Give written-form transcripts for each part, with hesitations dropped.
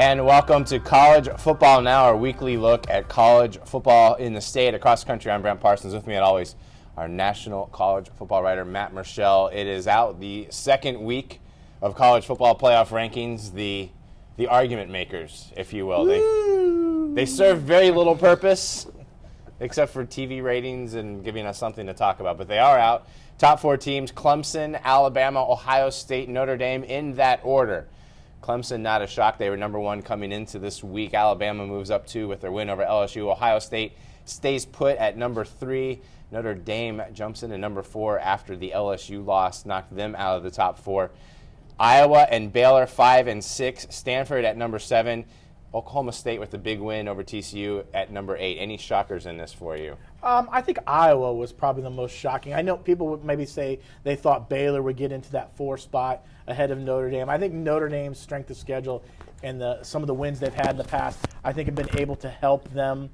And welcome to College Football Now, our weekly look at college football in the state, across the country. I'm Brant Parsons. With me, as always, our national college football writer, Matt Murschel. It is out the second week of college football playoff rankings, the argument makers, if you will. They serve very little purpose, except for TV ratings and giving us something to talk about. But they are out. Top four teams: Clemson, Alabama, Ohio State, Notre Dame, in that order. Clemson, not a shock. They were number one coming into this week. Alabama moves up two with their win over LSU. Ohio State stays put at number 3. Notre Dame jumps into number 4 after the LSU loss knocked them out of the top 4. Iowa and Baylor 5 and 6. Stanford at number 7. Oklahoma State with the big win over TCU at number 8. Any shockers in this for you? I think Iowa was probably the most shocking. I know people would maybe say they thought Baylor would get into that 4 spot ahead of Notre Dame. I think Notre Dame's strength of schedule and some of the wins they've had in the past, I think, have been able to help them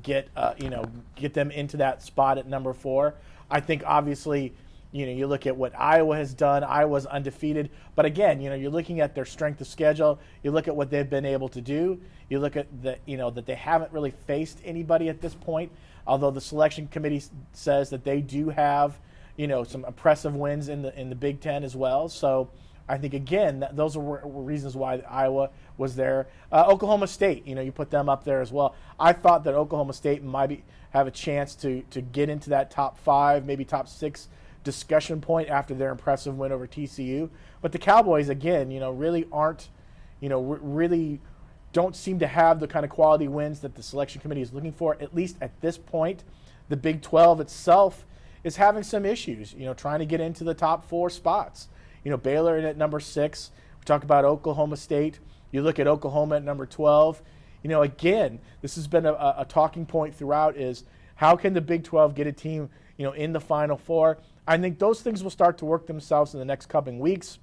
get them into that spot at number 4. I think obviously, you look at what Iowa has done. Iowa's undefeated, but again, you're looking at their strength of schedule. You look at what they've been able to do. You look at that they haven't really faced anybody at this point. Although the selection committee says that they do have, some impressive wins in the Big Ten as well. So I think, again, those are reasons why Iowa was there. Oklahoma State, you put them up there as well. I thought that Oklahoma State might have a chance to get into that top 5, maybe top 6 discussion point after their impressive win over TCU. But the Cowboys, again, really aren't, really don't seem to have the kind of quality wins that the selection committee is looking for, at least at this point. The Big 12 itself is having some issues, trying to get into the top 4 spots. Baylor at number 6. We talk about Oklahoma State. You look at Oklahoma at number 12. Again, this has been a talking point throughout, is how can the Big 12 get a team, in the Final Four? I think those things will start to work themselves in the next coming weeks.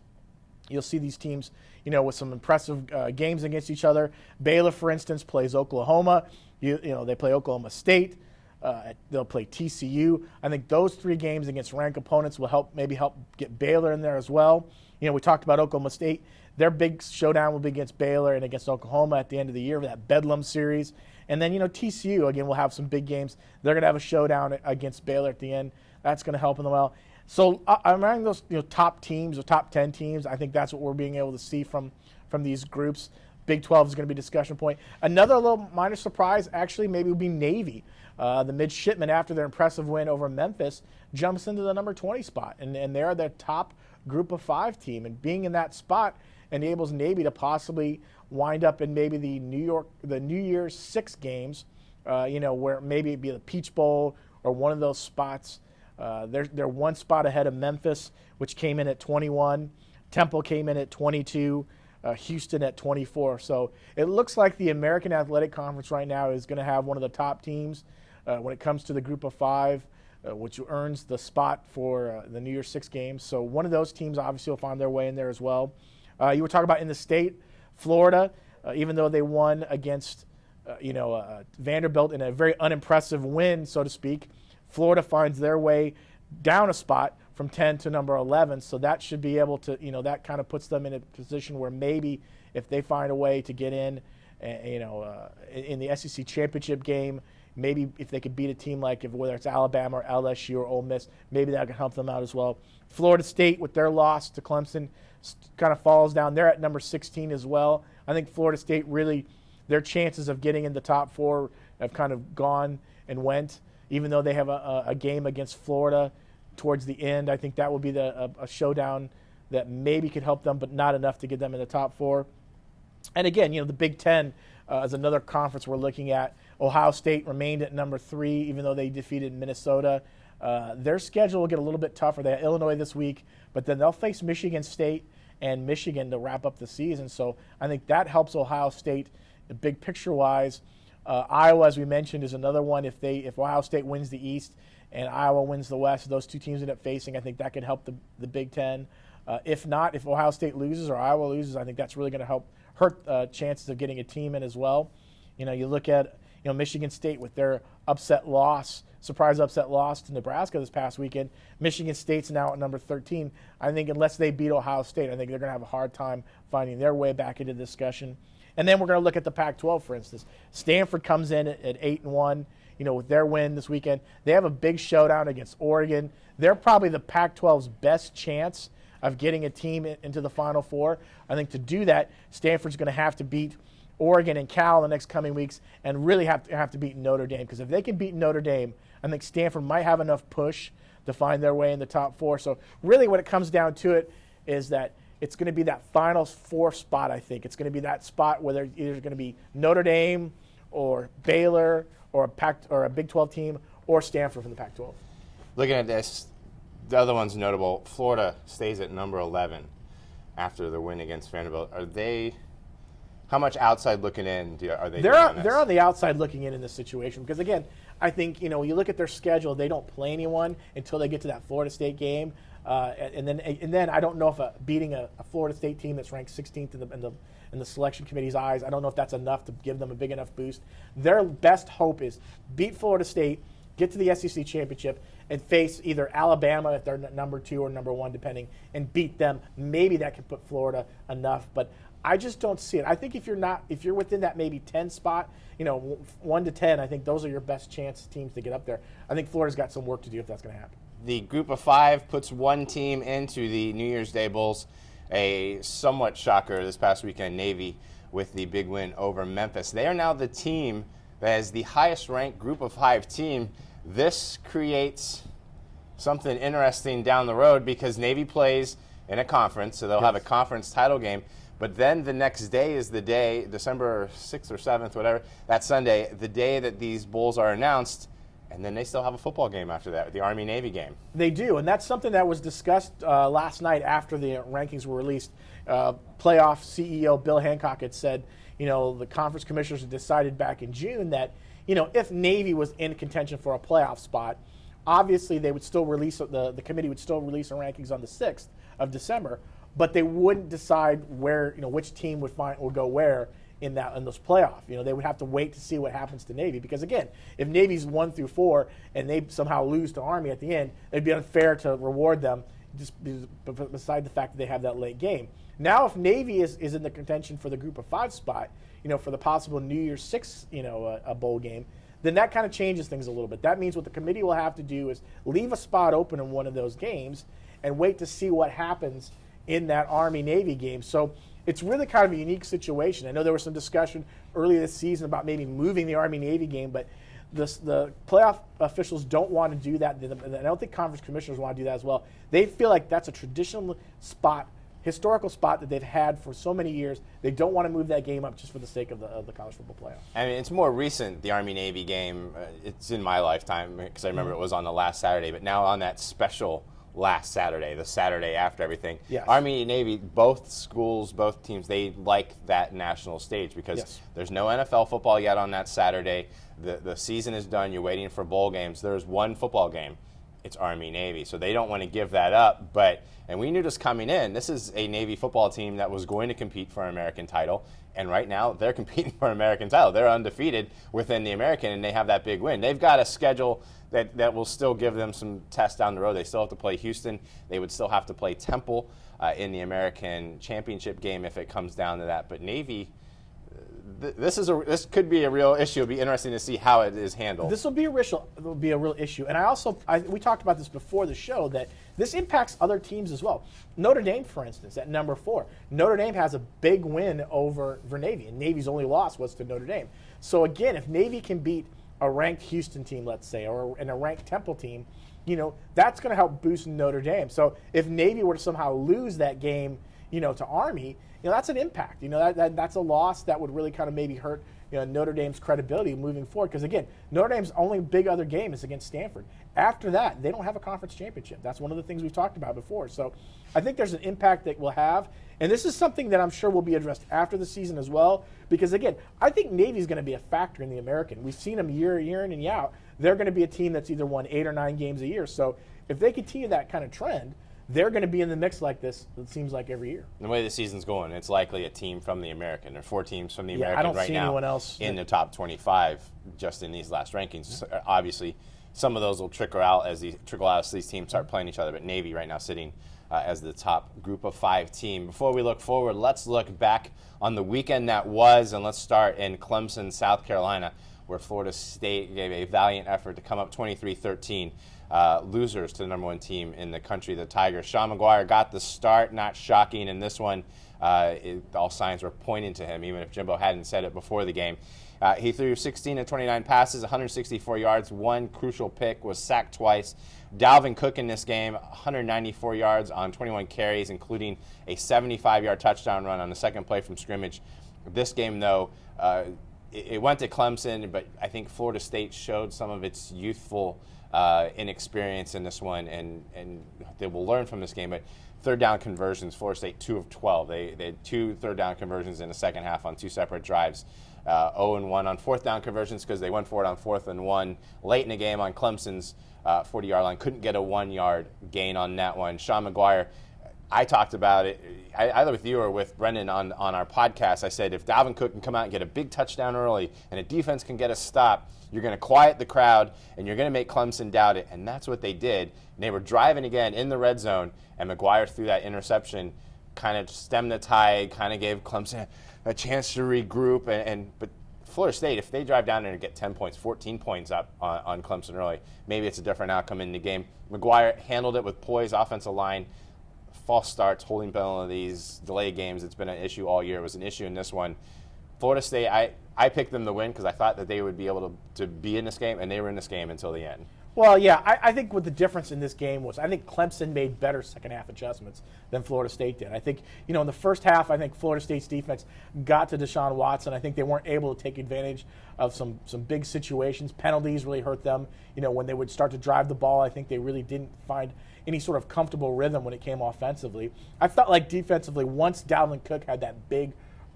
You'll see these teams, with some impressive games against each other. Baylor, for instance, plays Oklahoma. They play Oklahoma State. They'll play TCU. I think those 3 games against ranked opponents will help get Baylor in there as well. We talked about Oklahoma State. Their big showdown will be against Baylor and against Oklahoma at the end of the year for that Bedlam series. And then, TCU, again, will have some big games. They're going to have a showdown against Baylor at the end. That's going to help them well. So I'm around those top teams or top 10 teams. I think that's what we're being able to see from these groups. Big 12 is going to be a discussion point. Another little minor surprise actually maybe would be Navy. The midshipmen, after their impressive win over Memphis, jumps into the number 20 spot. And they're the top group of 5 team. And being in that spot enables Navy to possibly wind up in maybe the New Year's 6 games, where maybe it'd be the Peach Bowl or one of those spots. They're 1 spot ahead of Memphis, which came in at 21. Temple came in at 22. Houston at 24. So it looks like the American Athletic Conference right now is going to have one of the top teams when it comes to the group of 5, which earns the spot for the New Year's 6 games. So one of those teams obviously will find their way in there as well. You were talking about in the state, Florida, even though they won against Vanderbilt in a very unimpressive win, so to speak, Florida finds their way down a spot from 10 to number 11. So that should be able to, that kind of puts them in a position where maybe if they find a way to get in, in the SEC championship game, maybe if they could beat a team like whether it's Alabama or LSU or Ole Miss, maybe that could help them out as well. Florida State, with their loss to Clemson, kind of falls down. They're at number 16 as well. I think Florida State really, their chances of getting in the top 4 have kind of gone and went. Even though they have a game against Florida towards the end, I think that will be a showdown that maybe could help them, but not enough to get them in the top 4. And again, the Big Ten is another conference we're looking at. Ohio State remained at number 3, even though they defeated Minnesota. Their schedule will get a little bit tougher. They have Illinois this week, but then they'll face Michigan State and Michigan to wrap up the season. So I think that helps Ohio State, big picture-wise. Iowa, as we mentioned, is another one. If Ohio State wins the East and Iowa wins the West, those 2 teams end up facing. I think that could help the Big Ten. If not, if Ohio State loses or Iowa loses, I think that's really going to hurt chances of getting a team in as well. You look at Michigan State with their surprise upset loss to Nebraska this past weekend. Michigan State's now at number 13. I think unless they beat Ohio State, I think they're going to have a hard time finding their way back into the discussion. And then we're going to look at the Pac-12, for instance. Stanford comes in at 8-1, with their win this weekend. They have a big showdown against Oregon. They're probably the Pac-12's best chance of getting a team into the Final Four. I think to do that, Stanford's going to have to beat Oregon and Cal in the next coming weeks and really have to beat Notre Dame. Because if they can beat Notre Dame, I think Stanford might have enough push to find their way in the top 4. So really when it comes down to it is that it's going to be that Final Four spot, I think. It's going to be that spot where there's either going to be Notre Dame or Baylor or a Big 12 team or Stanford from the Pac-12. Looking at this, the other one's notable. Florida stays at number 11 after the win against Vanderbilt. How much outside looking in are they doing on this? They're on the outside looking in this situation because, again, I think, you look at their schedule, they don't play anyone until they get to that Florida State game. And then I don't know if beating a Florida State team that's ranked 16th in the selection committee's eyes, I don't know if that's enough to give them a big enough boost. Their best hope is beat Florida State, get to the SEC championship, and face either Alabama if they're number 2 or number 1, depending, and beat them. Maybe that can put Florida enough, but I just don't see it. I think if you're within that maybe 10 spot, 1 to 10, I think those are your best chance teams to get up there. I think Florida's got some work to do if that's going to happen. The group of 5 puts one team into the New Year's Day Bowls. A somewhat shocker this past weekend, Navy with the big win over Memphis. They are now the team that is the highest ranked group of 5 team. This creates something interesting down the road because Navy plays in a conference, so they'll have a conference title game. But then the next day is the day, December 6th or 7th, whatever, that Sunday, the day that these bowls are announced. And then they still have a football game after that, the Army-Navy game. They do, and that's something that was discussed last night after the rankings were released. Playoff CEO Bill Hancock had said, the conference commissioners had decided back in June that, if Navy was in contention for a playoff spot, obviously they would still release, the committee would still release the rankings on the 6th of December, but they wouldn't decide where, which team would go where in those playoffs. They would have to wait to see what happens to Navy because, again, if Navy's 1 through 4 and they somehow lose to Army at the end, it'd be unfair to reward them just beside the fact that they have that late game. Now, if Navy is in the contention for the group of 5 spot, for the possible New Year's 6, a bowl game, then that kind of changes things a little bit. That means what the committee will have to do is leave a spot open in one of those games and wait to see what happens in that Army-Navy game. So it's really kind of a unique situation. I know there was some discussion earlier this season about maybe moving the Army-Navy game, but the playoff officials don't want to do that. And I don't think conference commissioners want to do that as well. They feel like that's a traditional spot, historical spot that they've had for so many years. They don't want to move that game up just for the sake of the college football playoff. I mean, it's more recent, the Army-Navy game. It's in my lifetime because I remember it was on the last Saturday, but now on that special last Saturday, the Saturday after everything. Yes. Army and Navy, both schools, both teams, they like that national stage because there's no NFL football yet on that Saturday. The season is done. You're waiting for bowl games. There's one football game. It's Army-Navy. So they don't want to give that up. And we knew this coming in. This is a Navy football team that was going to compete for an American title. And right now, they're competing for an American title. They're undefeated within the American, and they have that big win. They've got a schedule that will still give them some tests down the road. They still have to play Houston. They would still have to play Temple in the American championship game if it comes down to that. But Navy, this could be a real issue. It'll be interesting to see how it is handled. This will be a real issue. And we talked about this before the show, that this impacts other teams as well. Notre Dame, for instance, at number 4. Notre Dame has a big win over Navy, and Navy's only loss was to Notre Dame. So again, if Navy can beat a ranked Houston team, let's say, or a ranked Temple team, that's going to help boost Notre Dame. So if Navy were to somehow lose that game, to Army, that's an impact. That's a loss that would really kind of maybe hurt Notre Dame's credibility moving forward. Because again, Notre Dame's only big other game is against Stanford. After that, they don't have a conference championship. That's one of the things we've talked about before. So I think there's an impact that we'll have. And this is something that I'm sure will be addressed after the season as well. Because again, I think Navy's going to be a factor in the American. We've seen them year in and year out. They're going to be a team that's either won 8 or 9 games a year. So if they continue that kind of trend, they're going to be in the mix like this, it seems like, every year. The way the season's going, it's likely a team from the American. There are 4 teams from the American I don't right see now anyone else in the top 25 just in these last rankings. Obviously, some of those will trickle out as these teams start playing each other, but Navy right now sitting as the top Group of 5 team. Before we look forward, let's look back on the weekend that was, and let's start in Clemson, South Carolina, where Florida State gave a valiant effort to come up 23-13. Losers to the number 1 team in the country, the Tigers. Sean McGuire got the start, not shocking in this one. All signs were pointing to him, even if Jimbo hadn't said it before the game. He threw 16 of 29 passes, 164 yards, 1 crucial pick, was sacked twice. Dalvin Cook in this game, 194 yards on 21 carries, including a 75-yard touchdown run on the second play from scrimmage. This game, though, it went to Clemson, but I think Florida State showed some of its youthful inexperience in this one, and they will learn from this game. But third down conversions, Florida State 2 of 12. They had 2 third down conversions in the second half on 2 separate drives. 0-1 on fourth down conversions because they went for it on 4th and 1 late in the game on Clemson's 40-yard line. Couldn't get a 1-yard gain on that one. Sean McGuire, I talked about it either with you or with Brendan on our podcast. I said if Dalvin Cook can come out and get a big touchdown early and a defense can get a stop, you're going to quiet the crowd and you're going to make Clemson doubt it. And that's what they did. And they were driving again in the red zone, and McGuire threw that interception, kind of stemmed the tide, kind of gave Clemson a chance to regroup. But Florida State, if they drive down there and get 10 points, 14 points up on Clemson early, maybe it's a different outcome in the game. McGuire handled it with poise, offensive line, false starts, holding penalties, delayed games. It's been an issue all year. It was an issue in this one. Florida State, I picked them to win because I thought that they would be able to be in this game, and they were in this game until the end. Well, yeah, I think what the difference in this game was, I think Clemson made better second-half adjustments than Florida State did. I think, in the first half, I think Florida State's defense got to Deshaun Watson. I think they weren't able to take advantage of some big situations. Penalties really hurt them. When they would start to drive the ball, I think they really didn't find any sort of comfortable rhythm when it came offensively. I felt like defensively, once Dalvin Cook had that big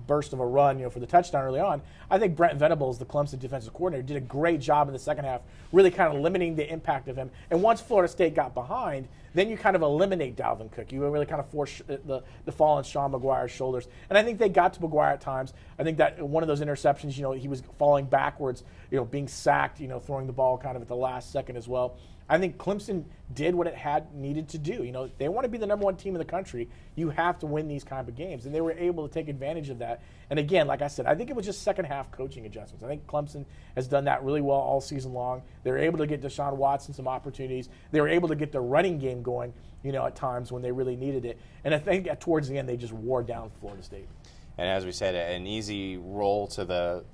burst of a run, for the touchdown early on, I think Brent Venables, the Clemson defensive coordinator, did a great job in the second half, really kind of limiting the impact of him. And once Florida State got behind, then you kind of eliminate Dalvin Cook. You really kind of force the fall on Sean McGuire's shoulders. And I think they got to McGuire at times. I think that one of those interceptions, he was falling backwards, being sacked, throwing the ball kind of at the last second as well. I think Clemson did what it had needed to do. They want to be the number 1 team in the country. You have to win these kind of games, and they were able to take advantage of that. And again, like I said, I think it was just second half coaching adjustments. I think Clemson has done that really well all season long. They were able to get Deshaun Watson some opportunities. They were able to get the running game going, at times when they really needed it. And I think towards the end, they just wore down Florida State. And as we said, an easy roll to the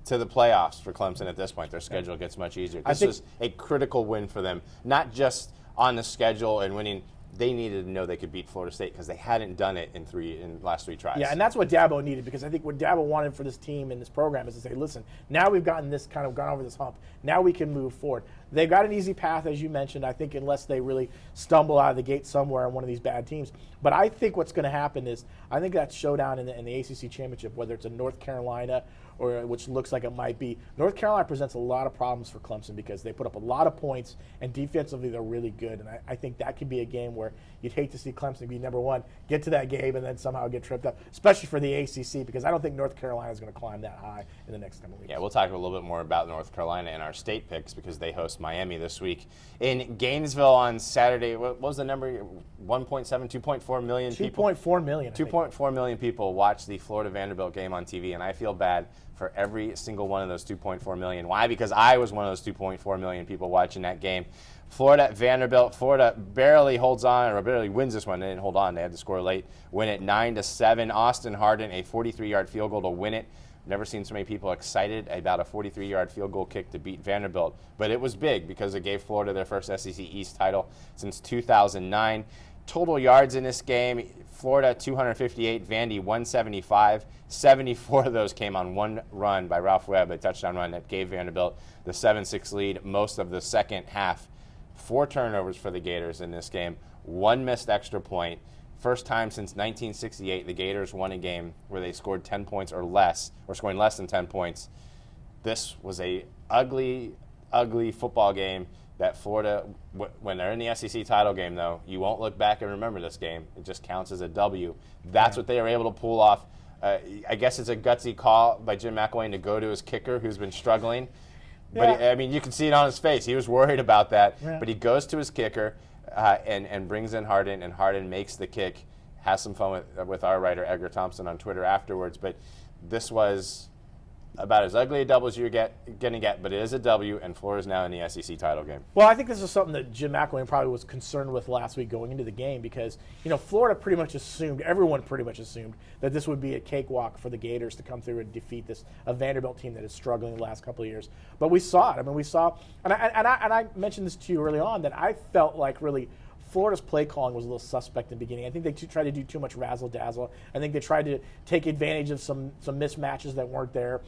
playoffs for Clemson at this point. Their schedule gets much easier. This was a critical win for them, not just on the schedule and winning. They needed to know they could beat Florida State because they hadn't done it in the last 3 tries. Yeah, and that's what Dabo needed, because I think what Dabo wanted for this team and this program is to say, listen, now we've gone over this hump. Now we can move forward. They've got an easy path, as you mentioned, I think, unless they really stumble out of the gate somewhere on one of these bad teams. But I think what's going to happen is, I think that showdown in the ACC championship, whether it's in North Carolina or which looks like it might be, North Carolina presents a lot of problems for Clemson because they put up a lot of points, and defensively they're really good. And I think that could be a game where you'd hate to see Clemson be number 1, get to that game, and then somehow get tripped up, especially for the ACC, because I don't think North Carolina is going to climb that high in the next couple of weeks. Yeah, we'll talk a little bit more about North Carolina in our state picks because they host Miami this week. In Gainesville on Saturday, what was the number? 1.7, 2.4 million people? 2.4 million. 2.4 million people watched the Florida-Vanderbilt game on TV, and I feel bad for every single one of those 2.4 million. Why? Because I was one of those 2.4 million people watching that game. Florida-Vanderbilt. Florida barely holds on, or barely wins this one. They didn't hold on. They had to score late. Win it 9-7. Austin Harden, a 43-yard field goal to win it. Never seen so many people excited about a 43-yard field goal kick to beat Vanderbilt. But it was big because it gave Florida their first SEC East title since 2009. Total yards in this game, Florida 258, Vandy 175. 74 of those came on one run by Ralph Webb, a touchdown run that gave Vanderbilt the 7-6 lead most of the second half. 4 turnovers for the Gators in this game, 1 missed extra point. First time since 1968 the Gators won a game where they scored 10 points or less, or scoring less than 10 points. This was a ugly, ugly football game that Florida, when they're in the SEC title game, though, you won't look back and remember this game. It just counts as a W. That's what they were able to pull off. I guess it's a gutsy call by Jim McElwain to go to his kicker, who's been struggling. But, Yeah. you can see it on his face. He was worried about that. Yeah. But he goes to his kicker. and brings in Harden, and Harden makes the kick, has some fun with our writer Edgar Thompson on Twitter afterwards. But this was about as ugly a double as you're going to get, but it is a W, and Florida's now in the SEC title game. Well, I think this is something that Jim McElwain probably was concerned with last week going into the game because, Florida pretty much assumed, everyone pretty much assumed, that this would be a cakewalk for the Gators to come through and defeat a Vanderbilt team that is struggling the last couple of years. But we saw it. I mean, we saw, and I mentioned this to you early on, that I felt like really Florida's play calling was a little suspect in the beginning. I think they tried to do too much razzle-dazzle. I think they tried to take advantage of some mismatches that weren't there.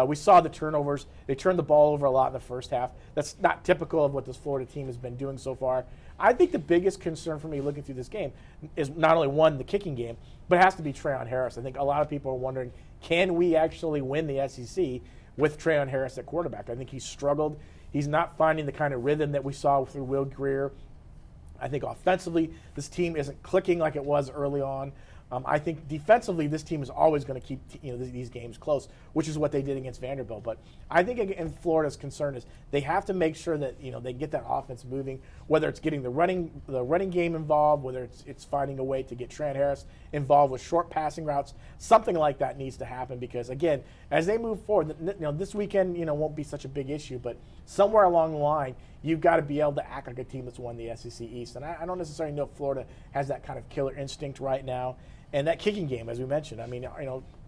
We saw the turnovers. They turned the ball over a lot in the first half. That's not typical of what this Florida team has been doing so far. I think the biggest concern for me looking through this game is not only one, the kicking game, but it has to be Trayon Harris. I think a lot of people are wondering, can we actually win the SEC with Trayon Harris at quarterback? I think he's struggled. He's not finding the kind of rhythm that we saw through Will Greer. I think offensively, this team isn't clicking like it was early on. I think defensively, this team is always going to keep these games close, which is what they did against Vanderbilt. But I think again, Florida's concern is they have to make sure that they get that offense moving, whether it's getting the running game involved, whether it's finding a way to get Trayon Harris involved with short passing routes. Something like that needs to happen because again, as they move forward, this weekend won't be such a big issue, but somewhere along the line, you've got to be able to act like a team that's won the SEC East. And I don't necessarily know if Florida has that kind of killer instinct right now. And that kicking game, as we mentioned, I mean,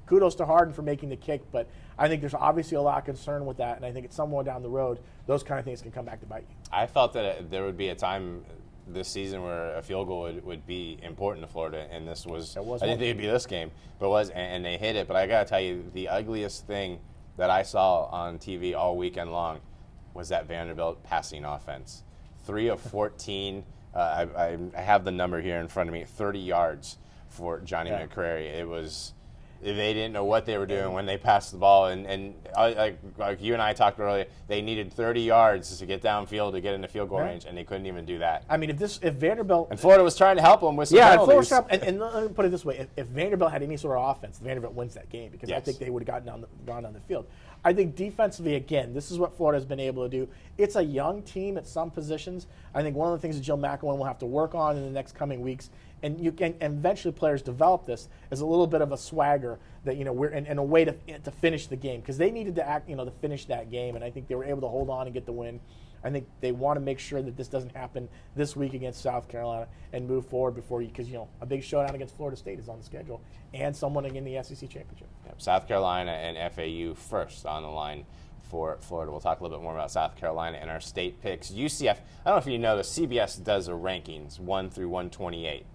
kudos to Harden for making the kick, but I think there's obviously a lot of concern with that, and I think it's somewhere down the road, those kind of things can come back to bite you. I felt that there would be a time this season where a field goal would be important to Florida, and this was I didn't think it'd be this game, but it was, and they hit it. But I got to tell you, the ugliest thing that I saw on TV all weekend was that Vanderbilt passing offense. 3 of 14, I have the number here in front of me, 30 yards. For Johnny McCrary. It was, they didn't know what they were doing when they passed the ball, and like you and I talked earlier, they needed 30 yards to get downfield to get into field goal range, and they couldn't even do that. I mean, if Vanderbilt and Florida was trying to help them with some penalties. And let me put it this way: if Vanderbilt had any sort of offense, Vanderbilt wins that game because I think they would have gone down the field. I think defensively, again, this is what Florida has been able to do. It's a young team at some positions. I think one of the things that Jill McElwain will have to work on in the next coming weeks, and eventually players develop this, is a little bit of a swagger that we're in a way to finish the game because they needed to act to finish that game, and I think they were able to hold on and get the win. I think they want to make sure that this doesn't happen this week against South Carolina and move forward because a big showdown against Florida State is on the schedule and someone in the SEC championship. Yep, South Carolina and FAU first on the line for Florida. We'll talk a little bit more about South Carolina and our state picks. UCF, I don't know if you know, the CBS does a rankings 1 through 128.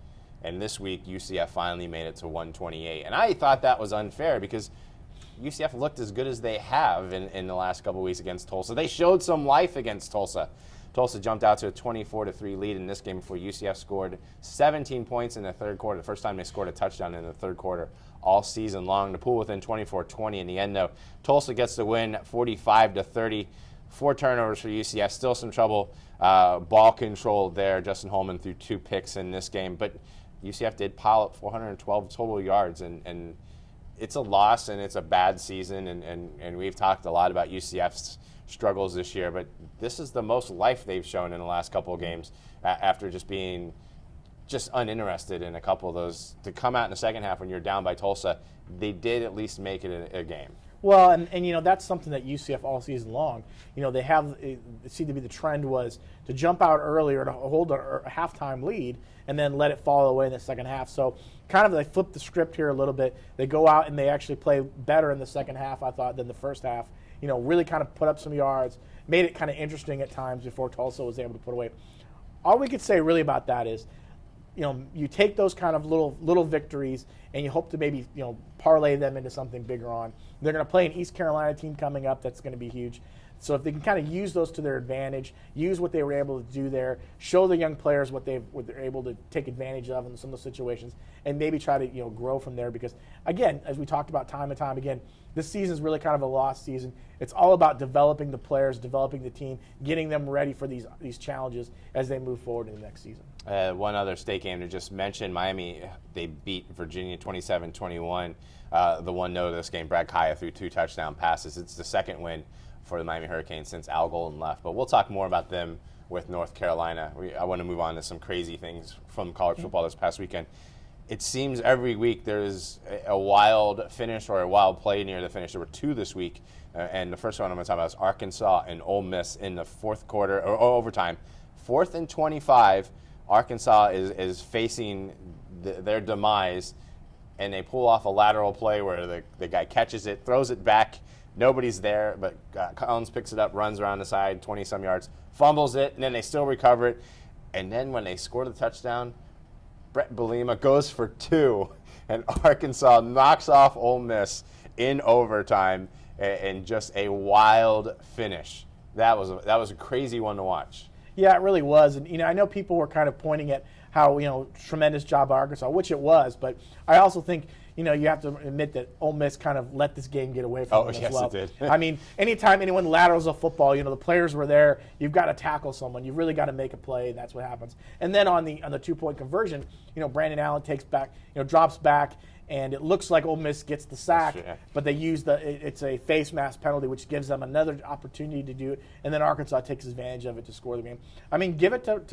And this week, UCF finally made it to 128. And I thought that was unfair because UCF looked as good as they have in the last couple of weeks against Tulsa. They showed some life against Tulsa. Tulsa jumped out to a 24-3 lead in this game before UCF scored 17 points in the third quarter. The first time they scored a touchdown in the third quarter all season long. To pull within 24-20 in the end, though, Tulsa gets the win 45-30. 4 turnovers for UCF. Still some trouble. Ball control there. Justin Holman threw 2 picks in this game. But UCF did pile up 412 total yards, and it's a loss and it's a bad season, and we've talked a lot about UCF's struggles this year, but this is the most life they've shown in the last couple of games after just being uninterested in a couple of those. To come out in the second half when you're down by Tulsa, they did at least make it a game. Well, and that's something that UCF all season long, they have, it seemed to be the trend was to jump out earlier to hold a halftime lead and then let it fall away in the second half. So kind of they flipped the script here a little bit. They go out and they actually play better in the second half, I thought, than the first half. Really kind of put up some yards, made it kind of interesting at times before Tulsa was able to put away. All we could say really about that is, you take those kind of little victories and you hope to maybe, parlay them into something bigger on. They're going to play an East Carolina team coming up that's going to be huge. So if they can kind of use those to their advantage, use what they were able to do there, show the young players what they're able to take advantage of in some of those situations, and maybe try to grow from there. Because again, as we talked about time and time again, this season is really kind of a lost season. It's all about developing the players, developing the team, getting them ready for these challenges as they move forward in the next season. One other state game to just mention, Miami, they beat Virginia 27-21. The one note of this game, Brad Kaya threw 2 touchdown passes. It's the second win for the Miami Hurricanes since Al Golden left. But we'll talk more about them with North Carolina. I want to move on to some crazy things from college football this past weekend. It seems every week there's a wild finish or a wild play near the finish. There were 2 this week, and the first one I'm going to talk about is Arkansas and Ole Miss in the fourth quarter, or overtime. 4th and 25, Arkansas is facing their demise, and they pull off a lateral play where the guy catches it, throws it back. Nobody's there, but Collins picks it up, runs around the side, 20-some yards, fumbles it, and then they still recover it. And then when they score the touchdown, Brett Bielema goes for 2, and Arkansas knocks off Ole Miss in overtime, and just a wild finish. That was a crazy one to watch. Yeah, it really was. And, I know people were kind of pointing at how, tremendous job by Arkansas, which it was. But I also think, you have to admit that Ole Miss kind of let this game get away from them as well. Oh, yes, it did. I mean, anytime anyone laterals a football, the players were there. You've got to tackle someone. You've really got to make a play, and that's what happens. And then on the 2-point conversion, Brandon Allen takes back, drops back, and it looks like Ole Miss gets the sack, but they use it's a face mask penalty, which gives them another opportunity to do it, and then Arkansas takes advantage of it to score the game. I mean, give it up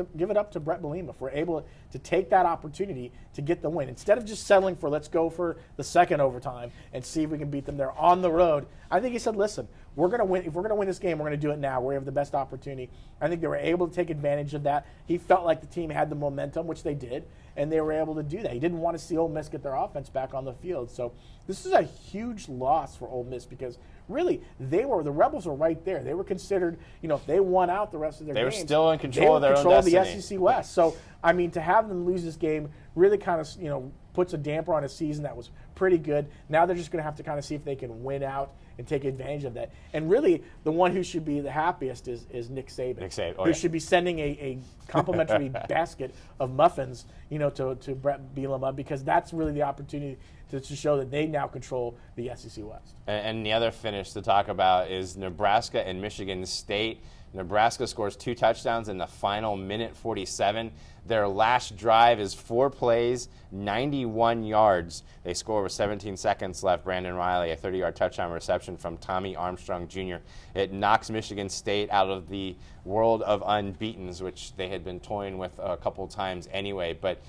to Brett Bielema if we're able to take that opportunity to get the win instead of just settling for let's go for the second overtime and see if we can beat them there on the road. I think he said, listen, we're going to win. If we're going to win this game, we're going to do it now. We have the best opportunity. I think they were able to take advantage of that. He felt like the team had the momentum, which they did, and they were able to do that. He didn't want to see Ole Miss get their offense back on the field. So this is a huge loss for Ole Miss because really the Rebels were right there. They were considered, if they won out the rest of their games, they were still in control of their own destiny. They were the SEC West. So I mean, to have them lose this game really kind of puts a damper on a season that was pretty good. Now they're just going to have to kind of see if they can win out and take advantage of that. And really, the one who should be the happiest is Nick Saban. Who should be sending a complimentary basket of muffins, to Brett Bielema, because that's really the opportunity to show that they now control the SEC West. And the other finish to talk about is Nebraska and Michigan State. Nebraska scores 2 touchdowns in the final minute 47. Their last drive is 4 plays, 91 yards. They score with 17 seconds left. Brandon Riley, a 30-yard touchdown reception from Tommy Armstrong Jr. It knocks Michigan State out of the world of unbeatens, which they had been toying with a couple times anyway. But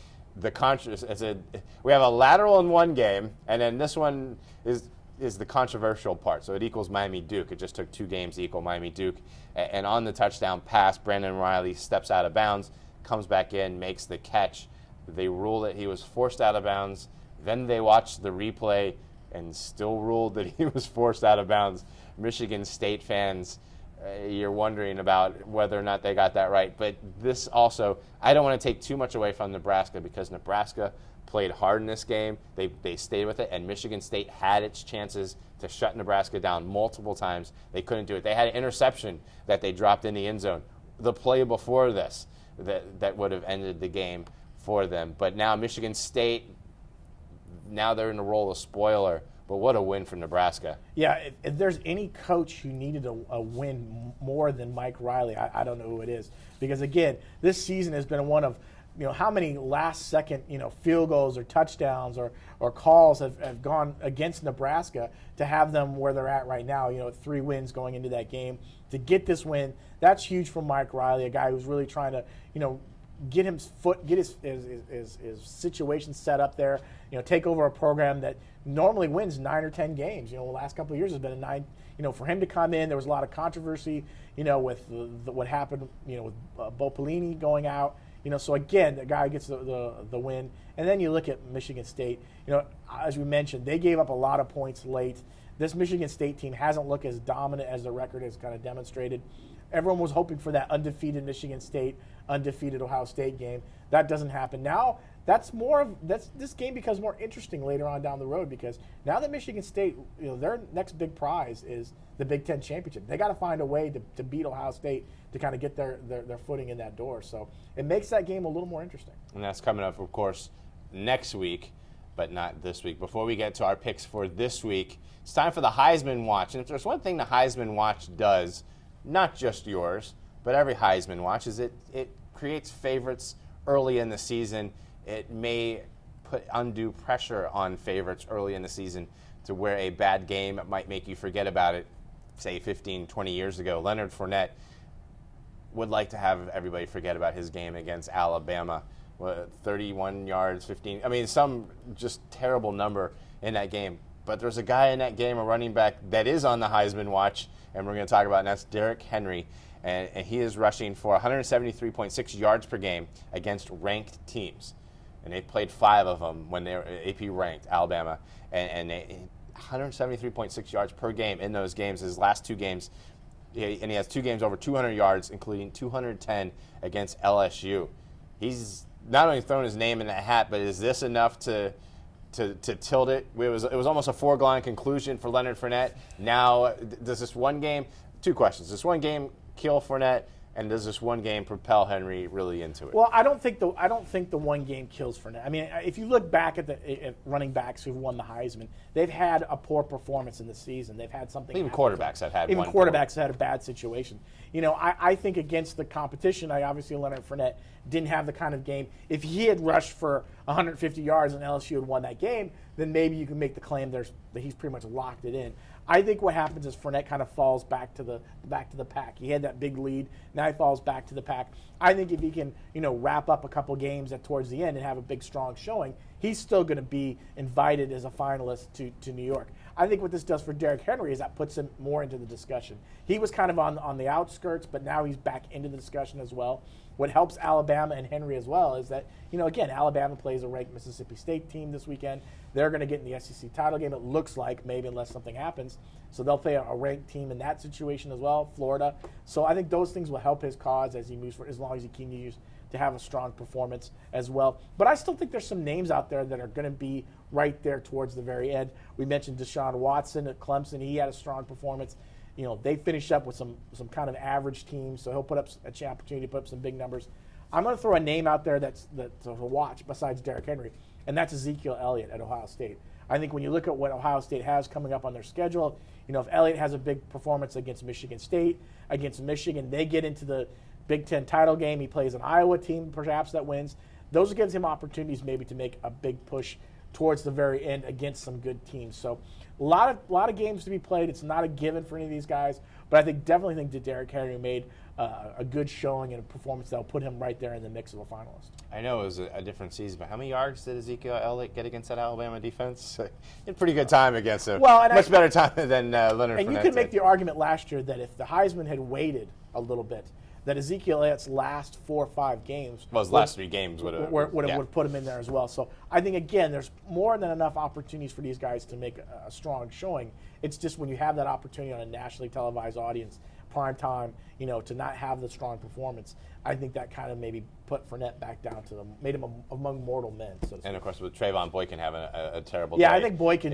we have a lateral in one game, and then this one is the controversial part. So it equals Miami-Duke. It just took 2 games to equal Miami-Duke. And on the touchdown pass, Brandon Riley steps out of bounds, comes back in, makes the catch. They rule that he was forced out of bounds. Then they watched the replay and still ruled that he was forced out of bounds. Michigan State fans, you're wondering about whether or not they got that right. But this also, I don't want to take too much away from Nebraska because Nebraska played hard in this game. They stayed with it, and Michigan State had its chances to shut Nebraska down multiple times. They couldn't do it. They had an interception that they dropped in the end zone. The play before this that would have ended the game for them. But now Michigan State, now they're in the role of spoiler. But what a win for Nebraska. Yeah, if there's any coach who needed a win more than Mike Riley, I don't know who it is. Because, again, this season has been one of, how many last-second, field goals or touchdowns or calls have gone against Nebraska to have them where they're at right now, 3 wins going into that game. To get this win, that's huge for Mike Riley, a guy who's really trying to, get his situation set up there, take over a program that normally wins 9 or 10 games. The last couple of years has been a 9. For him to come in, there was a lot of controversy, with what happened, with Bo Pelini going out. So again, the guy gets the win. And then you look at Michigan State. As we mentioned, they gave up a lot of points late. This Michigan State team hasn't looked as dominant as the record has kind of demonstrated. Everyone was hoping for that undefeated Michigan State, undefeated Ohio State game. That doesn't happen. Now, this game becomes more interesting later on down the road because now that Michigan State, their next big prize is the Big Ten championship. They got to find a way to beat Ohio State to kind of get their footing in that door. So it makes that game a little more interesting. And that's coming up, of course, next week, but not this week. Before we get to our picks for this week, it's time for the Heisman Watch. And if there's one thing the Heisman Watch does, not just yours, but every Heisman Watch, is it creates favorites early in the season. It may put undue pressure on favorites early in the season to where a bad game might make you forget about it say 15, 20 years ago, Leonard Fournette would like to have everybody forget about his game against Alabama. 31 yards, 15. I mean, some just terrible number in that game. But there's a guy in that game, a running back, that is on the Heisman watch, and we're going to talk about, and that's Derrick Henry. And he is rushing for 173.6 yards per game against ranked teams. And they played 5 of them when they were AP ranked, Alabama. And 173.6 yards per game in those games. His last 2 games, and he has 2 games over 200 yards, including 210 against LSU. He's not only thrown his name in the hat, but is this enough to tilt it? It was almost a foregone conclusion for Leonard Fournette. Now, does this one game? 2 questions. Does this one game kill Fournette, and does this one game propel Henry really into it? Well, I don't think the one game kills Fournette. I mean, if you look back at running backs who've won the Heisman, they've had a poor performance in the season. They've had something. Even quarterbacks have had. Even quarterbacks had a bad situation. You know, I think against the competition, obviously Leonard Fournette didn't have the kind of game. If he had rushed for 150 yards and LSU had won that game, then maybe you can make the claim that he's pretty much locked it in. I think what happens is Fournette kind of falls back to the pack. He had that big lead. Now he falls back to the pack. I think if he can, wrap up a couple games towards the end and have a big, strong showing, he's still going to be invited as a finalist to New York. I think what this does for Derrick Henry is that puts him more into the discussion. He was kind of on the outskirts, but now he's back into the discussion as well. What helps Alabama and Henry as well is that, again, Alabama plays a ranked Mississippi State team this weekend. They're going to get in the SEC title game, it looks like, maybe unless something happens. So they'll play a ranked team in that situation as well, Florida. So I think those things will help his cause as he moves for, as long as he continues to have a strong performance as well. But I still think there's some names out there that are going to be right there towards the very end. We mentioned Deshaun Watson at Clemson. He had a strong performance. They finished up with some kind of average team, so he'll put up an opportunity to put up some big numbers. I'm going to throw a name out there that's to watch besides Derrick Henry, and that's Ezekiel Elliott at Ohio State. I think when you look at what Ohio State has coming up on their schedule, if Elliott has a big performance against Michigan State, against Michigan, they get into the Big Ten title game. He plays an Iowa team, perhaps, that wins. Those gives him opportunities maybe to make a big push towards the very end against some good teams. So a lot of games to be played. It's not a given for any of these guys, but I definitely think that Derrick Henry made a good showing and a performance that will put him right there in the mix of a finalist. I know it was a different season, but how many yards did Ezekiel Elliott get against that Alabama defense? He had a pretty good time against them. Well, much better time than Leonard Fournette. And you could make the argument last year that if the Heisman had waited a little bit, that Ezekiel Elliott's last 4 or 5 games, his last 3 games would have put him in there as well. So I think, again, there's more than enough opportunities for these guys to make a strong showing. It's just when you have that opportunity on a nationally televised audience, prime time, to not have the strong performance, I think that kind of maybe put Fournette back down to made him among mortal men. So and of course, with Trayvon Boykin having a terrible day. Yeah, I think Boykin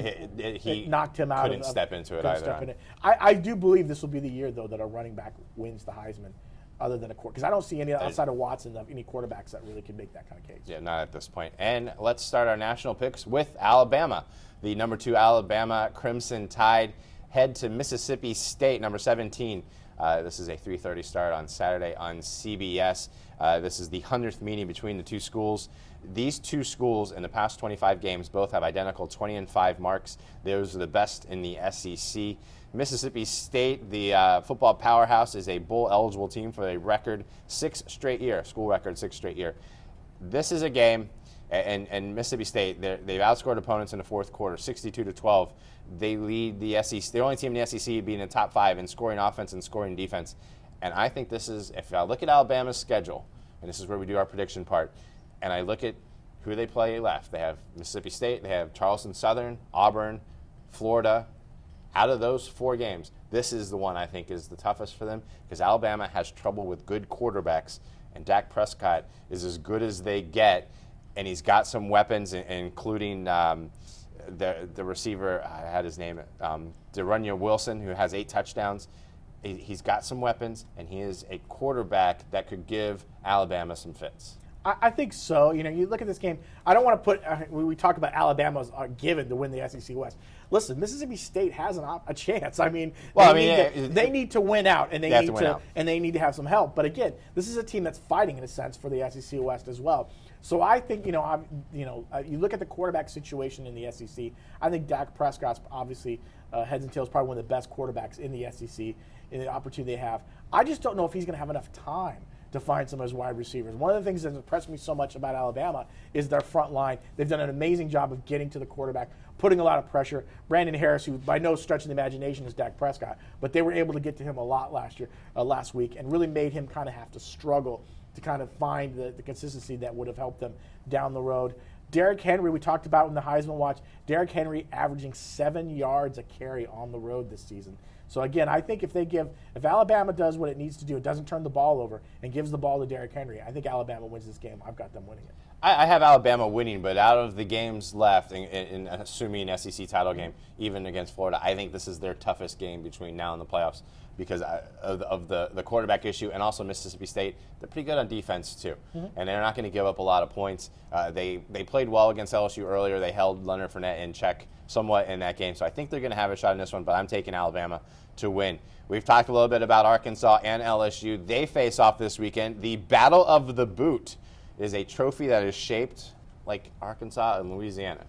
he knocked him out. Couldn't step into it either. I do believe this will be the year, though, that a running back wins the Heisman, other than a quarterback, because I don't see any outside of Watson any quarterbacks that really can make that kind of case. Yeah, not at this point. And let's start our national picks with Alabama. The number 2 Alabama Crimson Tide head to Mississippi State, number 17. This is a 3:30 start on Saturday on CBS. This is the 100th meeting between the 2 schools. These 2 schools in the past 25 games both have identical 20-5 marks. Those are the best in the SEC. Mississippi State, the football powerhouse, is a bowl-eligible team for a record 6 straight year, school record 6 straight year. This is a game, and Mississippi State, they've outscored opponents in the fourth quarter, 62-12. They lead the SEC. They're the only team in the SEC being in the top 5 in scoring offense and scoring defense. And I think this is, if I look at Alabama's schedule, and this is where we do our prediction part, and I look at who they play left. They have Mississippi State, they have Charleston Southern, Auburn, Florida. Out of those 4 games, this is the one I think is the toughest for them because Alabama has trouble with good quarterbacks, and Dak Prescott is as good as they get, and he's got some weapons, including the receiver, I had his name, De'Runnya Wilson, who has 8 touchdowns. He's got some weapons, and he is a quarterback that could give Alabama some fits. I think so. You look at this game. I don't want to put. We talk about Alabama's given to win the SEC West. Listen, Mississippi State has a chance. I mean, they need to win out, and they need to have some help. But again, this is a team that's fighting in a sense for the SEC West as well. So I think you look at the quarterback situation in the SEC. I think Dak Prescott's obviously heads and tails, probably one of the best quarterbacks in the SEC in the opportunity they have. I just don't know if he's going to have enough time to find some of his wide receivers. One of the things that's impressed me so much about Alabama is their front line. They've done an amazing job of getting to the quarterback, putting a lot of pressure. Brandon Harris, who by no stretch of the imagination is Dak Prescott, but they were able to get to him a lot last week, and really made him kind of have to struggle to kind of find the consistency that would have helped them down the road. Derrick Henry, we talked about in the Heisman Watch. Derrick Henry averaging 7 yards a carry on the road this season. So again, I think if Alabama does what it needs to do, it doesn't turn the ball over and gives the ball to Derrick Henry, I think Alabama wins this game. I've got them winning it. I have Alabama winning, but out of the games left, in assuming an SEC title game, even against Florida, I think this is their toughest game between now and the playoffs because of the quarterback issue, and also Mississippi State. They're pretty good on defense too, and they're not going to give up a lot of points. They played well against LSU earlier. They held Leonard Fournette in check somewhat in that game, so I think they're going to have a shot in this one, but I'm taking Alabama to win. We've talked a little bit about Arkansas and LSU. They face off this weekend. The Battle of the Boot is a trophy that is shaped like Arkansas and Louisiana.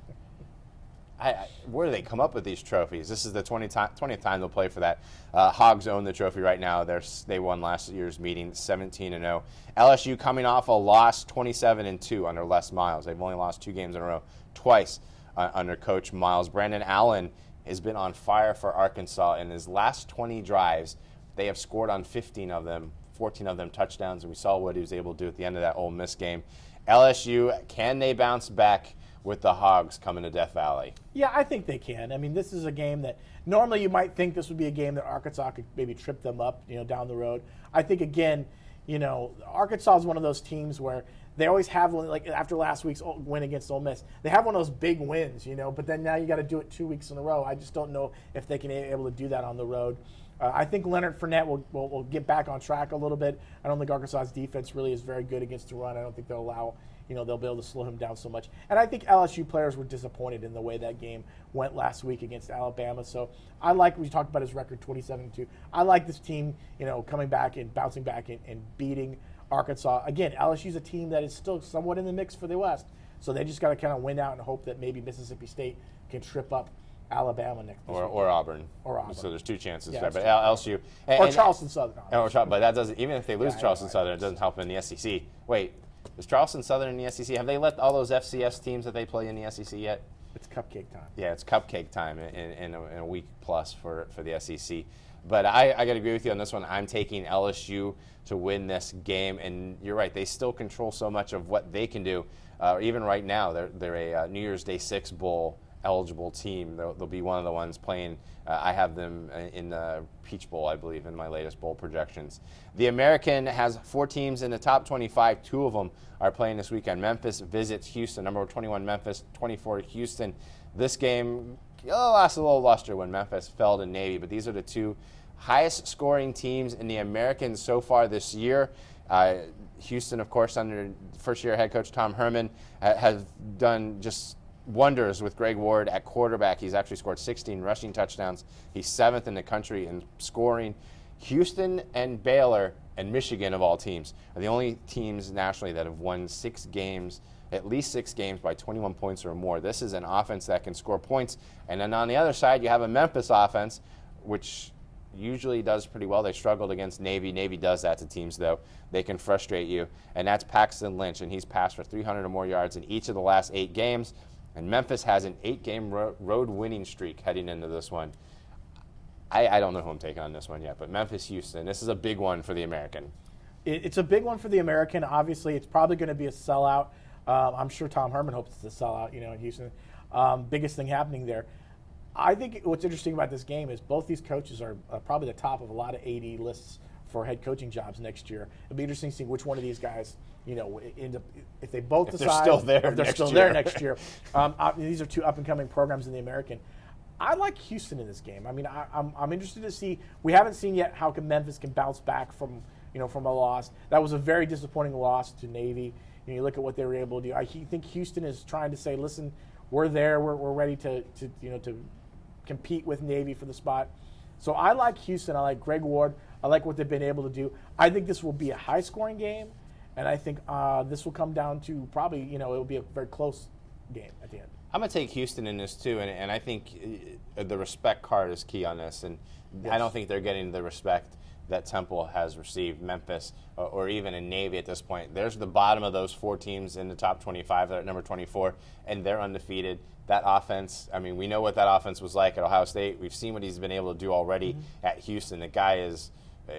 Where do they come up with these trophies? This is the 20th time they'll play for that. Hogs own the trophy right now. They won last year's meeting 17-0. LSU coming off a loss 27-2 under Les Miles. They've only lost 2 games in a row, twice under Coach Miles. Brandon Allen has been on fire for Arkansas. In his last 20 drives, they have scored on 15 of them, 14 of them touchdowns, and we saw what he was able to do at the end of that Ole Miss game. LSU, can they bounce back with the Hogs coming to Death Valley? Yeah, I think they can. I mean, this is a game that normally you might think this would be a game that Arkansas could maybe trip them up, down the road. I think, again, Arkansas is one of those teams where they always have one, like after last week's win against Ole Miss, they have one of those big wins, but then now you got to do it 2 weeks in a row. I just don't know if they can be able to do that on the road. I think Leonard Fournette will get back on track a little bit. I don't think Arkansas's defense really is very good against the run. I don't think they'll allow, they'll be able to slow him down so much. And I think LSU players were disappointed in the way that game went last week against Alabama. So I like, we talked about his record 27-2. I like this team, coming back and bouncing back and beating Arkansas. Again, LSU's a team that is still somewhat in the mix for the West. So they just got to kind of win out and hope that maybe Mississippi State can trip up Alabama next or Auburn. Or Auburn. So there's 2 chances Yeah, there. But LSU. Or Charleston Southern. But that doesn't, even if they lose Charleston Southern, it doesn't help in the SEC. Wait, is Charleston Southern in the SEC? Have they let all those FCS teams that they play in the SEC yet? It's cupcake time. Yeah, it's cupcake time in a week plus for the SEC. But I got to agree with you on this one. I'm taking LSU to win this game. And you're right, they still control so much of what they can do. Even right now, they're a New Year's Day 6 Bowl eligible team. They'll be one of the ones playing. I have them in the Peach Bowl, I believe, in my latest bowl projections. The American has 4 teams in the top 25. 2 of them are playing this weekend. Memphis visits Houston, number 21 Memphis, 24 Houston. This game lost a little luster when Memphis fell to Navy, but these are the 2 highest scoring teams in the American so far this year. Houston, of course, under first-year head coach Tom Herman, has done just wonders with Greg Ward at quarterback. He's actually scored 16 rushing touchdowns. He's 7th in the country in scoring. Houston and Baylor and Michigan, of all teams, are the only teams nationally that have won 6 games, at least 6 games by 21 points or more. This is an offense that can score points. And then on the other side, you have a Memphis offense, which usually does pretty well. They struggled against Navy. Navy does that to teams, though. They can frustrate you. And that's Paxton Lynch, and he's passed for 300 or more yards in each of the last 8 games. And Memphis has an 8-game road winning streak heading into this one. I don't know who I'm taking on this one yet, but Memphis-Houston, this is a big one for the American. It's a big one for the American. Obviously, it's probably going to be a sellout. I'm sure Tom Herman hopes it's a sellout, in Houston. Biggest thing happening there. I think what's interesting about this game is both these coaches are probably the top of a lot of AD lists for head coaching jobs next year. It'll be interesting to see which one of these guys, end up, if they both decide, they're still there next year. These are 2 up-and-coming programs in the American. I like Houston in this game. I mean, I'm interested to see. We haven't seen yet how Memphis can bounce back from a loss. That was a very disappointing loss to Navy. You look at what they were able to do. I think Houston is trying to say, listen, we're there. We're ready to compete with Navy for the spot. So I like Houston. I like Greg Ward. I like what they've been able to do. I think this will be a high-scoring game, and I think this will come down to probably, it'll be a very close game at the end. I'm going to take Houston in this too, and I think the respect card is key on this, and Yes. I don't think they're getting the respect that Temple has received, Memphis, or even in Navy at this point. There's the bottom of those 4 teams in the top 25. They're at number 24, and they're undefeated. That offense, I mean, we know what that offense was like at Ohio State. We've seen what he's been able to do already at Houston. The guy is,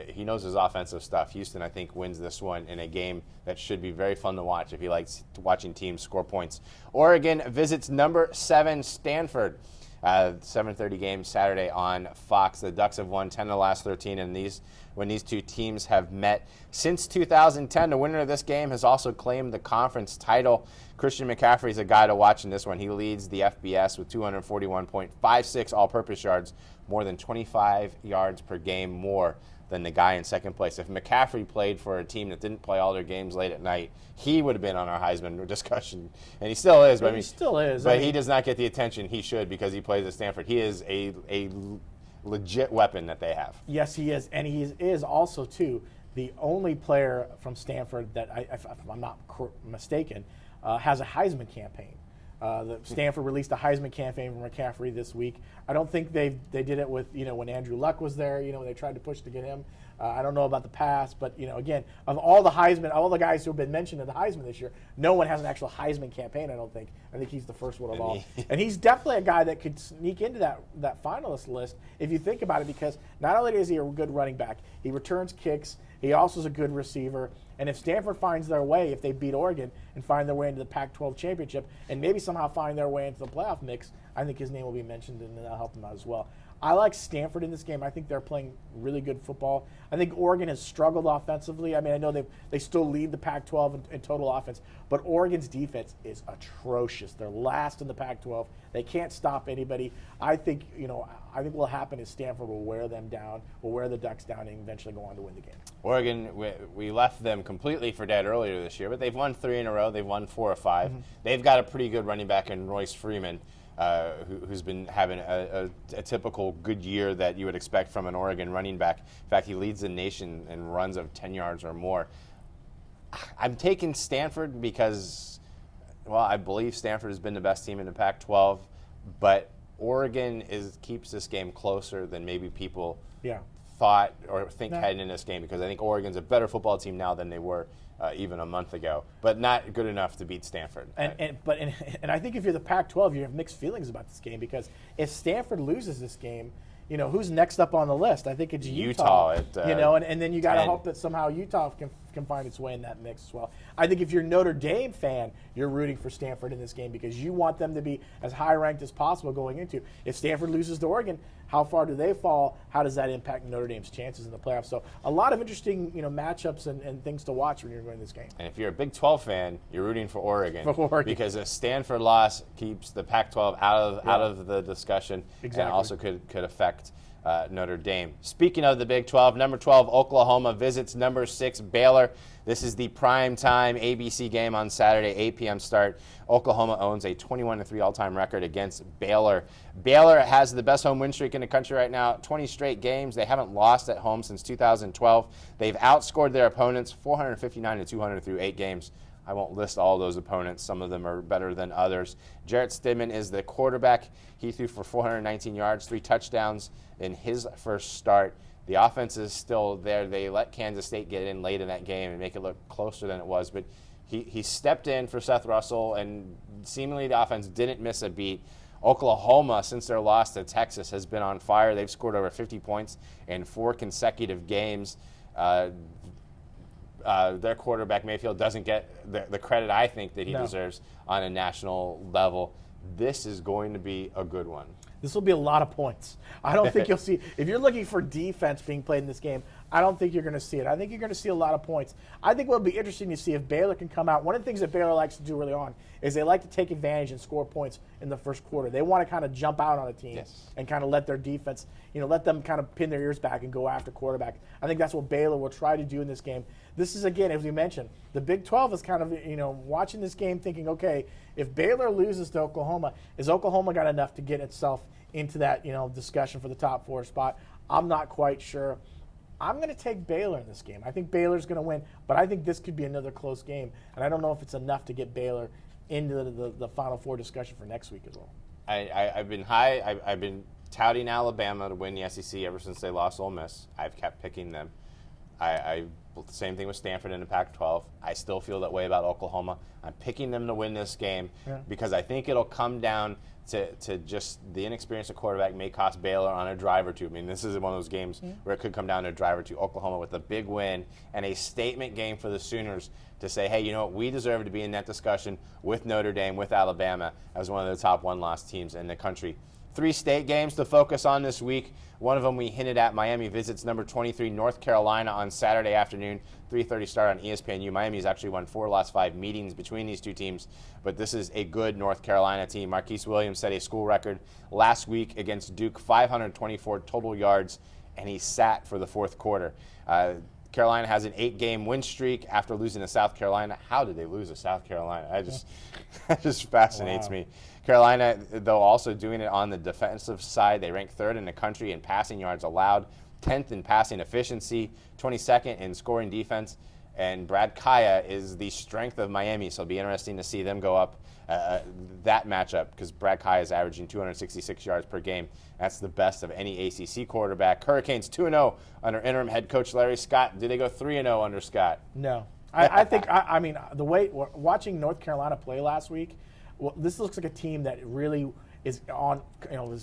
he knows his offensive stuff. Houston, I think, wins this one in a game that should be very fun to watch if he likes watching teams score points. Oregon visits number 7 Stanford. 7:30 game Saturday on Fox. The Ducks have won 10 of the last 13, and when these two teams have met since 2010. The winner of this game has also claimed the conference title. Christian McCaffrey is a guy to watch in this one. He leads the FBS with 241.56 all-purpose yards, more than 25 yards per game more than the guy in second place. If McCaffrey played for a team that didn't play all their games late at night, he would have been on our Heisman discussion, and he still is. But He still is. But he does not get the attention he should because he plays at Stanford. He is a legit weapon that they have. Yes, he is, and he is also too the only player from Stanford that, if I'm not mistaken, has a Heisman campaign. Stanford released a Heisman campaign for McCaffrey this week. I don't think they did it with, when Andrew Luck was there, when they tried to push to get him. I don't know about the past, but, again, of all the Heisman, all the guys who have been mentioned in the Heisman this year, no one has an actual Heisman campaign, I don't think. I think he's the first one of all. And he's definitely a guy that could sneak into that finalist list if you think about it, because not only is he a good running back, he returns kicks, he also is a good receiver. And if Stanford finds their way, if they beat Oregon and find their way into the Pac-12 championship and maybe somehow find their way into the playoff mix, I think his name will be mentioned and that'll help them out as well. I like Stanford in this game. I think they're playing really good football. I think Oregon has struggled offensively. I mean, I know they still lead the Pac-12 in total offense, but Oregon's defense is atrocious. They're last in the Pac-12. They can't stop anybody. I think what will happen is Stanford will wear them down, will wear the Ducks down, and eventually go on to win the game. Oregon, we left them completely for dead earlier this year, but they've won 3 in a row. They've won 4 or 5. They've got a pretty good running back in Royce Freeman. Who's been having a typical good year that you would expect from an Oregon running back. In fact, he leads the nation in runs of 10 yards or more. I'm taking Stanford because, I believe Stanford has been the best team in the Pac-12, but Oregon keeps this game closer than maybe people thought or think heading in this game, because I think Oregon's a better football team now than they were even a month ago, but not good enough to beat Stanford. And I think if you're the Pac-12, you have mixed feelings about this game, because if Stanford loses this game, who's next up on the list? I think it's Utah. And then you got to hope that somehow Utah can find its way in that mix as well. I think if you're a Notre Dame fan, you're rooting for Stanford in this game because you want them to be as high ranked as possible going into. If Stanford loses to Oregon, how far do they fall? How does that impact Notre Dame's chances in the playoffs? So a lot of interesting matchups and things to watch when you're going this game. And if you're a Big 12 fan, you're rooting for Oregon. Because a Stanford loss keeps the Pac-12 out of the discussion. Exactly. And also could affect Notre Dame. Speaking of the Big 12, number 12 Oklahoma visits number 6 Baylor. This is the prime time ABC game on Saturday, 8 p.m. start. Oklahoma owns a 21-3 all-time record against Baylor. Baylor has the best home win streak in the country right now, 20 straight games. They haven't lost at home since 2012. They've outscored their opponents 459-200 through 8 games. I won't list all those opponents. Some of them are better than others. Jarrett Stidham is the quarterback. He threw for 419 yards, 3 touchdowns in his first start. The offense is still there. They let Kansas State get in late in that game and make it look closer than it was. But he stepped in for Seth Russell, and seemingly the offense didn't miss a beat. Oklahoma, since their loss to Texas, has been on fire. They've scored over 50 points in 4 consecutive games. Their quarterback, Mayfield, doesn't get the credit I think that he deserves on a national level. This is going to be a good one. This will be a lot of points. I don't think you'll see, if you're looking for defense being played in this game, I don't think you're going to see it. I think you're going to see a lot of points. I think what will be interesting to see if Baylor can come out. One of the things that Baylor likes to do early on is they like to take advantage and score points in the first quarter. They want to kind of jump out on a team and kind of let their defense, let them kind of pin their ears back and go after quarterback. I think that's what Baylor will try to do in this game. This is, again, as we mentioned, the Big 12 is kind of, watching this game thinking, okay, if Baylor loses to Oklahoma, is Oklahoma got enough to get itself into that, discussion for the top 4 spot? I'm not quite sure. I'm going to take Baylor in this game. I think Baylor's going to win, but I think this could be another close game, and I don't know if it's enough to get Baylor into the Final Four discussion for next week as well. I've been high. I've been touting Alabama to win the SEC ever since they lost Ole Miss. I've kept picking them. Same thing with Stanford in the Pac-12. I still feel that way about Oklahoma. I'm picking them to win this game because I think it'll come down to just the inexperience of quarterback may cost Baylor on a drive or two. I mean, this is one of those games where it could come down to a drive or two. Oklahoma with a big win and a statement game for the Sooners to say, hey, you know what, we deserve to be in that discussion with Notre Dame, with Alabama as one of the top one-loss teams in the country. 3 state games to focus on this week. One of them we hinted at. Miami visits number 23 North Carolina on Saturday afternoon, 3:30 start on ESPNU. Miami's actually won 4 last 5 meetings between these two teams, but this is a good North Carolina team. Marquise Williams set a school record last week against Duke, 524 total yards, and he sat for the fourth quarter. Carolina has an 8-game win streak after losing to South Carolina. How did they lose to South Carolina? That just fascinates me. Carolina, though, also doing it on the defensive side. They rank 3rd in the country in passing yards allowed, 10th in passing efficiency, 22nd in scoring defense. And Brad Kaya is the strength of Miami, so it'll be interesting to see them go up that matchup because Brad Kaya is averaging 266 yards per game. That's the best of any ACC quarterback. Hurricanes 2-0 under interim head coach Larry Scott. Do they go 3-0 under Scott? No. I think, I mean, the way watching North Carolina play last week, well, this looks like a team that really is on,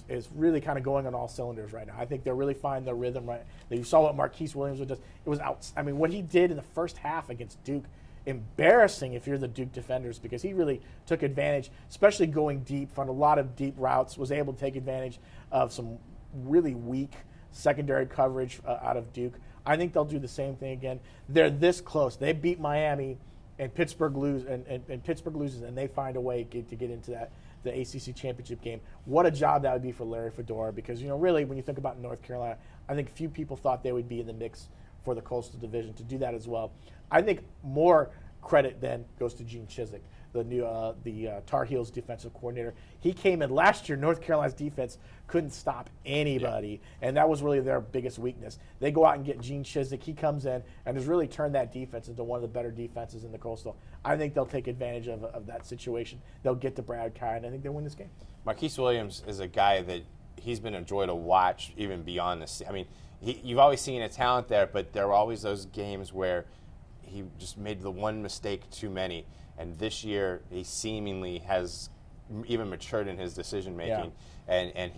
is really kind of going on all cylinders right now. I think they're really finding their rhythm right. You saw what Marquise Williams did. It was out. I mean, what he did in the first half against Duke, embarrassing if you're the Duke defenders because he really took advantage, especially going deep, found a lot of deep routes, was able to take advantage of some really weak secondary coverage out of Duke. I think they'll do the same thing again. They're this close. They beat Miami. And Pittsburgh loses, and they find a way to get into the ACC championship game. What a job that would be for Larry Fedora, because really when you think about North Carolina, I think few people thought they would be in the mix for the Coastal Division to do that as well. I think more credit then goes to Gene Chizik, the new Tar Heels defensive coordinator. He came in last year. North Carolina's defense couldn't stop anybody, and that was really their biggest weakness. They go out and get Gene Chizik. He comes in and has really turned that defense into one of the better defenses in the Coastal. I think they'll take advantage of that situation. They'll get to Brad Kaya, and I think they'll win this game. Marquise Williams is a guy that he's been a joy to watch even beyond this. I mean, you've always seen a talent there, but there were always those games where he just made the one mistake too many. And this year, he seemingly has even matured in his decision making. Yeah. And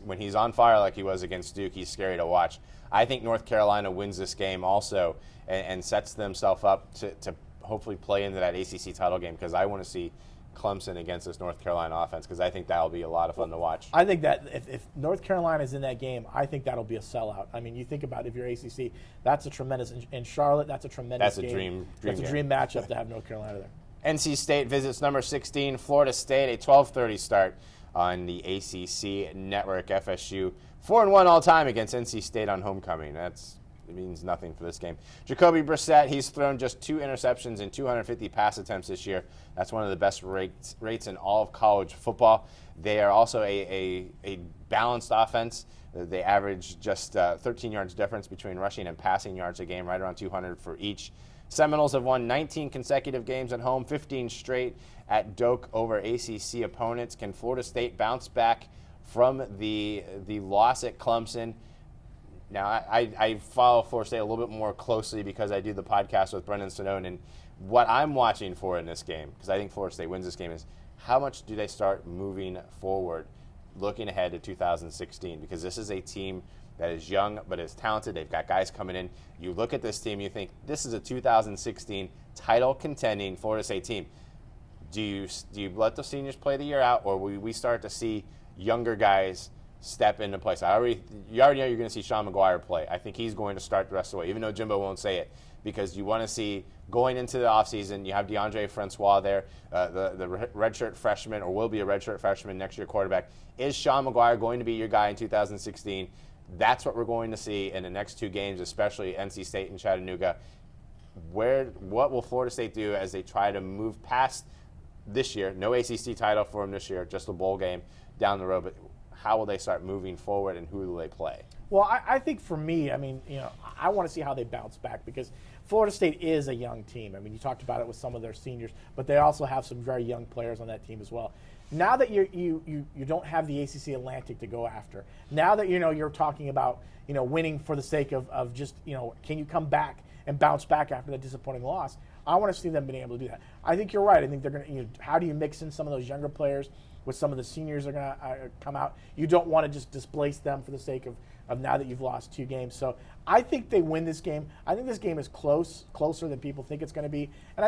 when he's on fire like he was against Duke, he's scary to watch. I think North Carolina wins this game also and sets themselves up to hopefully play into that ACC title game because I want to see Clemson against this North Carolina offense because I think that'll be a lot of fun to watch. I think that if North Carolina is in that game, I think that'll be a sellout. I mean, you think about it, if you're ACC, that's a tremendous – in Charlotte, that's a tremendous game. That's a dream matchup to have North Carolina there. NC State visits number 16, Florida State, a 12:30 start on the ACC network. FSU 4-1 all time against NC State on homecoming. It means nothing for this game. Jacoby Brissett, he's thrown just 2 interceptions and 250 pass attempts this year. That's one of the best rates in all of college football. They are also a balanced offense. They average just 13 yards difference between rushing and passing yards a game, right around 200 for each. Seminoles have won 19 consecutive games at home, 15 straight at Doak over ACC opponents. Can Florida State bounce back from the loss at Clemson? Now, I follow Florida State a little bit more closely because I do the podcast with Brendan Sonnone, and what I'm watching for in this game, because I think Florida State wins this game, is how much do they start moving forward, looking ahead to 2016, because this is a team that is young but is talented. They've got guys coming in. You look at this team, you think, this is a 2016 title-contending Florida State team. Do you let the seniors play the year out, or will we start to see younger guys step into place? You already know you're going to see Sean McGuire play. I think he's going to start the rest of the way, even though Jimbo won't say it, because you want to see, going into the offseason, you have DeAndre Francois there, the redshirt freshman, or will be a redshirt freshman next year quarterback. Is Sean McGuire going to be your guy in 2016? That's what we're going to see in the next 2 games, especially NC State and Chattanooga. What will Florida State do as they try to move past this year? No ACC title for them this year, just a bowl game down the road. But how will they start moving forward, and who will they play? Well, I think for me, I mean, I want to see how they bounce back because Florida State is a young team. I mean, you talked about it with some of their seniors, but they also have some very young players on that team as well. Now that you don't have the ACC Atlantic to go after, now that you're talking about winning for the sake of just can you come back and bounce back after the disappointing loss? I want to see them being able to do that. I think you're right. I think they're going to. How do you mix in some of those younger players with some of the seniors that are going to come out? You don't want to just displace them for the sake of now that you've lost 2 games. So I think they win this game. I think this game is closer than people think it's going to be. And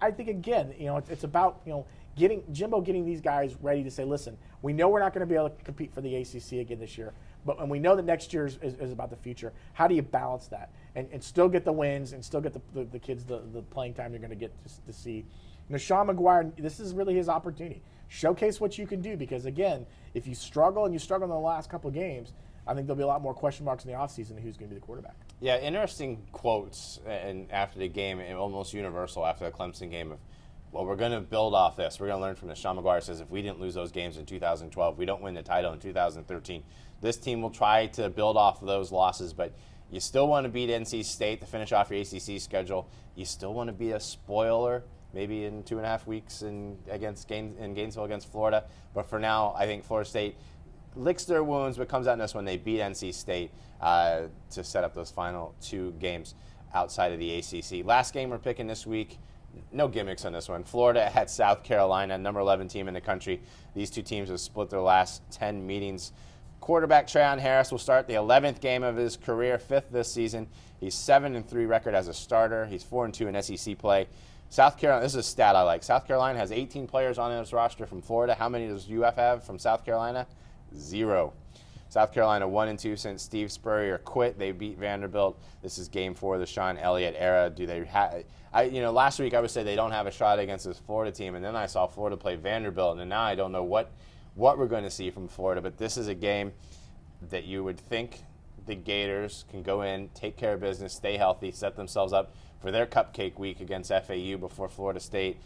I think again, it's about getting these guys ready to say, listen, we know we're not going to be able to compete for the ACC again this year, and we know that next year is about the future. How do you balance that and still get the wins and still get the kids the playing time you're going to get to see? Sean McGuire, this is really his opportunity. Showcase what you can do because, again, if you struggle in the last couple of games, I think there'll be a lot more question marks in the offseason who's going to be the quarterback. Yeah, interesting quotes after the game, and almost universal after the Clemson game of, well, we're going to build off this. We're going to learn from this. Sean McGuire says if we didn't lose those games in 2012, we don't win the title in 2013. This team will try to build off of those losses, but you still want to beat NC State to finish off your ACC schedule. You still want to be a spoiler maybe in 2.5 weeks in Gainesville against Florida. But for now, I think Florida State licks their wounds, but comes out in this one. They beat NC State to set up those final 2 games outside of the ACC. Last game we're picking this week, no gimmicks on this one. Florida at South Carolina, number 11 team in the country. These 2 teams have split their last 10 meetings. Quarterback Treon Harris will start the 11th game of his career, 5th this season. He's 7-3 record as a starter. He's 4-2 in SEC play. South Carolina, this is a stat I like. South Carolina has 18 players on its roster from Florida. How many does UF have from South Carolina? 0. South Carolina 1-2 since Steve Spurrier quit. They beat Vanderbilt. This is game 4 of the Sean Elliott era. Do they have? Last week I would say they don't have a shot against this Florida team, and then I saw Florida play Vanderbilt, and now I don't know what we're going to see from Florida. But this is a game that you would think the Gators can go in, take care of business, stay healthy, set themselves up for their cupcake week against FAU before Florida State.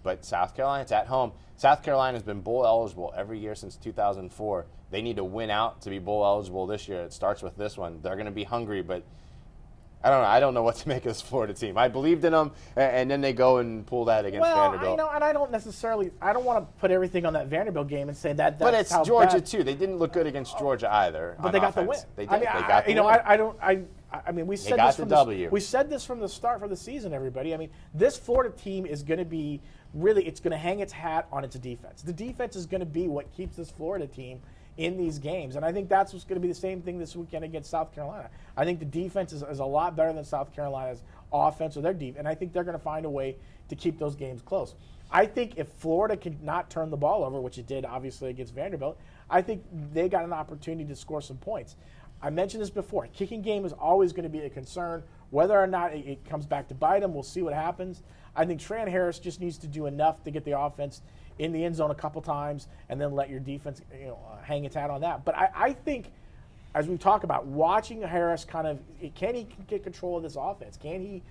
But South Carolina's at home. South Carolina's been bowl eligible every year since 2004. They need to win out to be bowl eligible this year. It starts with this one. They're going to be hungry, but I don't know. I don't know what to make of this Florida team. I believed in them, and then they go and pull that against Vanderbilt. And I don't want to put everything on that Vanderbilt game and say that's but it's how Georgia bad. Too. They didn't look good against Georgia either. But they got the win. They did. They got the win. We said got this the from W. We said this from the start of the season, everybody. I mean, this Florida team is going to be it's going to hang its hat on its defense. The defense is going to be what keeps this Florida team in these games, and I think that's what's going to be the same thing this weekend against South Carolina. I think the defense is a lot better than South Carolina's offense or their defense, and I think they're going to find a way to keep those games close. I think if Florida can not turn the ball over, which it did obviously against Vanderbilt, I think they got an opportunity to score some points. I mentioned this before. Kicking game is always going to be a concern. Whether or not it comes back to bite them, we'll see what happens. I think Treon Harris just needs to do enough to get the offense in the end zone a couple times and then let your defense hang its hat on that. But I think, as we talk about, watching Harris can he get control of this offense? Can he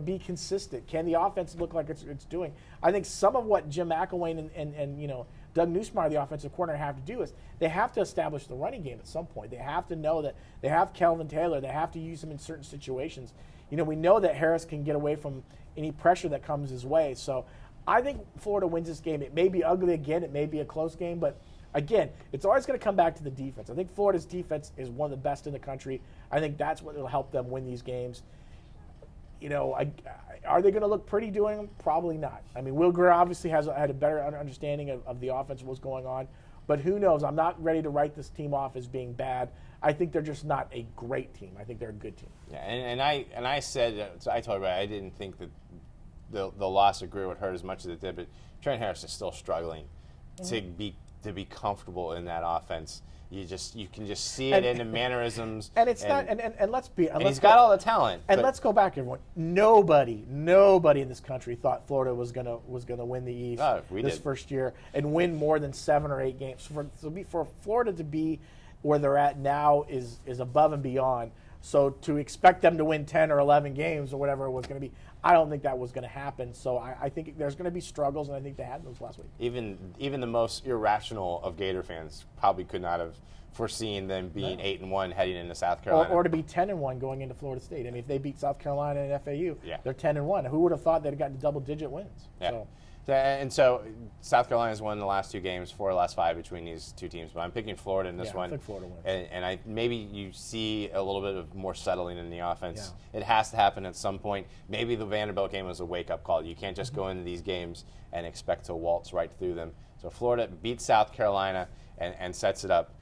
be consistent? Can the offense look like it's doing? I think some of what Jim McElwain and Doug Nussmeier, the offensive coordinator, have to do is they have to establish the running game at some point. They have to know that they have Kelvin Taylor. They have to use him in certain situations. We know that Harris can get away from any pressure that comes his way. So I think Florida wins this game. It may be ugly again. It may be a close game. But, again, it's always going to come back to the defense. I think Florida's defense is one of the best in the country. I think that's what will help them win these games. Are they going to look pretty doing them? Probably not. I mean, Will Grier obviously had a better understanding of the offense, what's going on. But who knows? I'm not ready to write this team off as being bad. I think they're just not a great team. I think they're a good team. Yeah, and I said, I told everybody I didn't think that the loss of Grier would hurt as much as it did, but Treon Harris is still struggling to be comfortable in that offense. You can just see it in the mannerisms. And it's not. And let's be. And he's got all the talent. And let's go back, everyone. Nobody in this country thought Florida was gonna win the East this first year and win more than 7 or 8 games. For Florida to be where they're at now is above and beyond So to expect them to win 10 or 11 games or whatever it was going to be, I don't think that was going to happen. So I think there's going to be struggles, and I think they had those last week. Even the most irrational of Gator fans probably could not have foreseen them being 8-1 heading into South Carolina, or to be 10-1 going into Florida State. I mean, if they beat South Carolina and FAU, yeah, they're 10-1. Who would have thought they'd gotten double-digit wins? Yeah. So South Carolina's won the last 2 games, 4 of the last 5 between these 2 teams. But I'm picking Florida in this one. I think Florida wins. And maybe you see a little bit of more settling in the offense. Yeah. It has to happen at some point. Maybe the Vanderbilt game was a wake-up call. You can't just go into these games and expect to waltz right through them. So Florida beats South Carolina and sets it up.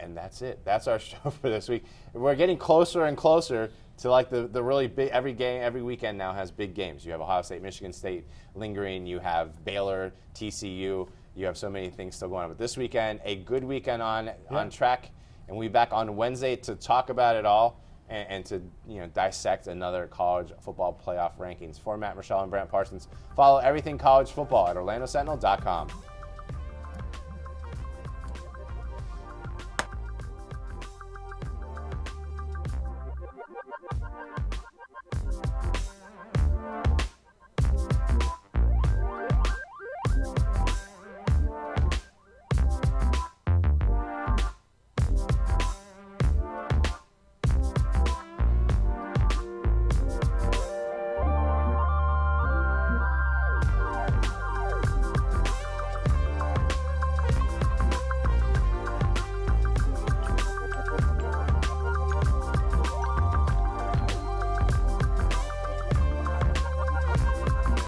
And that's it. That's our show for this week. We're getting closer and closer to like the really big. Every weekend now has big games. You have Ohio State, Michigan State lingering. You have Baylor, TCU. You have so many things still going on. But this weekend, a good weekend on track, and we'll be back on Wednesday to talk about it all and to dissect another college football playoff rankings. For Matt Murschel and Brant Parsons, follow everything college football at OrlandoSentinel.com.